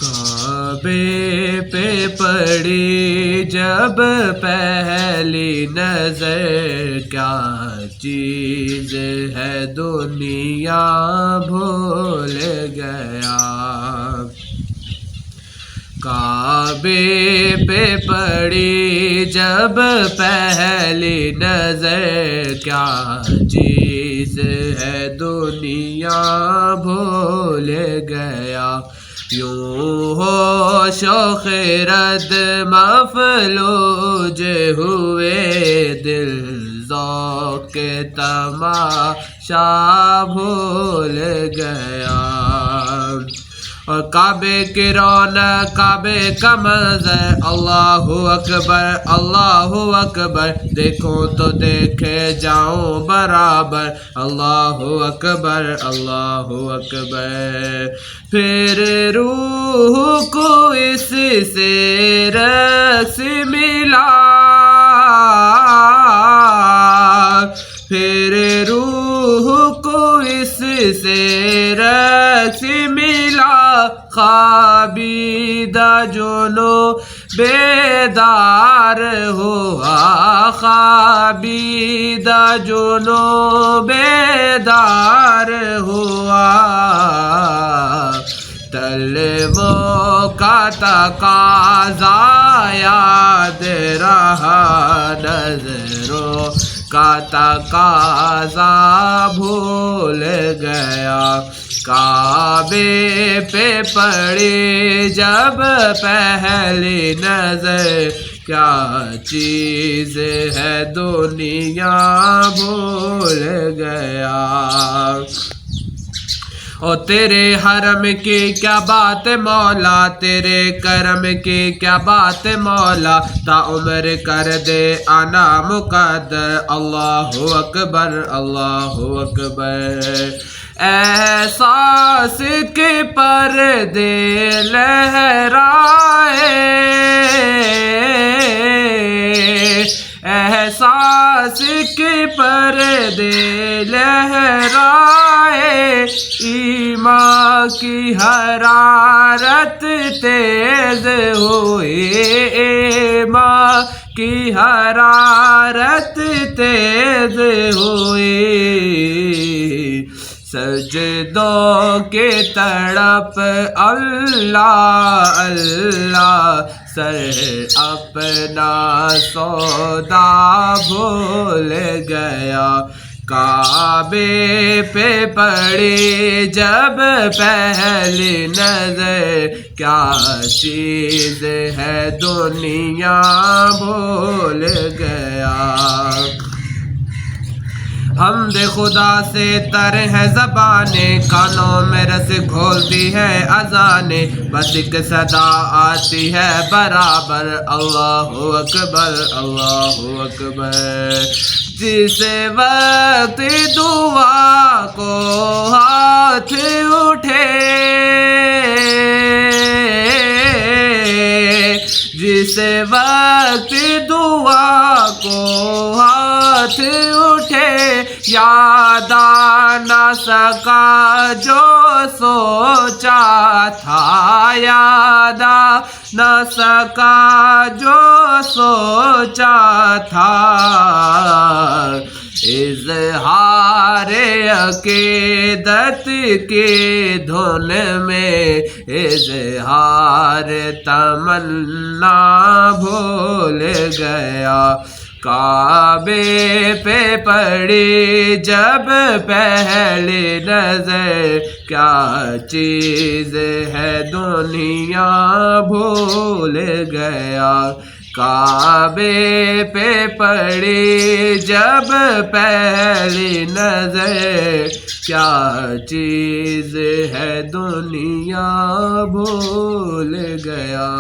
کعبے پہ پڑی جب پہلی نظر، کیا چیز ہے دنیا بھول گیا۔ کعبے پہ پڑی جب پہلی نظر، کیا چیز ہے دنیا بھول گیا۔ یوں ہوش و خرد مفلوج ہوئے، دل ذوق تماشا بھول گیا۔ اور کعبے کی رونق، کعبے کا منظر، اللہ اکبر اللہ اکبر، دیکھوں تو دیکھے جاؤں برابر، اللہ اکبر اللہ اکبر۔ پھر روح کو اس سے رقص ملا، پھر روح کو اس سے رقص ملا، خوابیدہ جنوں بیدار ہوا، خوابیدہ جنوں بیدار ہوا۔ طلبوں کا تقاضا یاد رہا، نظروں کا تقاضا بھول گیا۔ کعبے پہ پڑی جب پہلی نظر، کیا چیز ہے دنیا بھول گیا۔ او تیرے حرم کی کیا بات مولا، تیرے کرم کی کیا بات مولا، تا عمر کر دے آنا مقدر، اللہ اکبر اللہ اکبر۔ احساس کے پردے لہرائے، احساس کے پردے لہرائے، ایمان کی حرارت تیز ہوئی، ایمان کی حرارت تیز ہوئی۔ سجدوں کے تڑپ اللہ اللہ، سر اپنا سودا بھول گیا۔ کعبے پہ پڑی جب پہلی نظر، کیا چیز ہے دنیا بھول گیا۔ حمد خدا سے تر ہے زبانیں، کانوں میں رس گھولتی ہے اذانیں، بس ایک صدا آتی ہے برابر، اللہ اکبر اللہ اکبر۔ جس وقت دعا کو ہاتھ اٹھے، جس وقت دعا کو ہاتھ اٹھے، یاد آ نہ سکا جو سوچا تھا، یاد آ نہ سکا جو سوچا تھا۔ اظہار عقیدت کی دھن میں، اظہار تمنا بھول گیا۔ کعبے پہ پڑی جب پہلی نظر، کیا چیز ہے دنیا بھول گیا۔ کعبے پہ پڑی جب پہلی نظر، کیا چیز ہے دنیا بھول گیا۔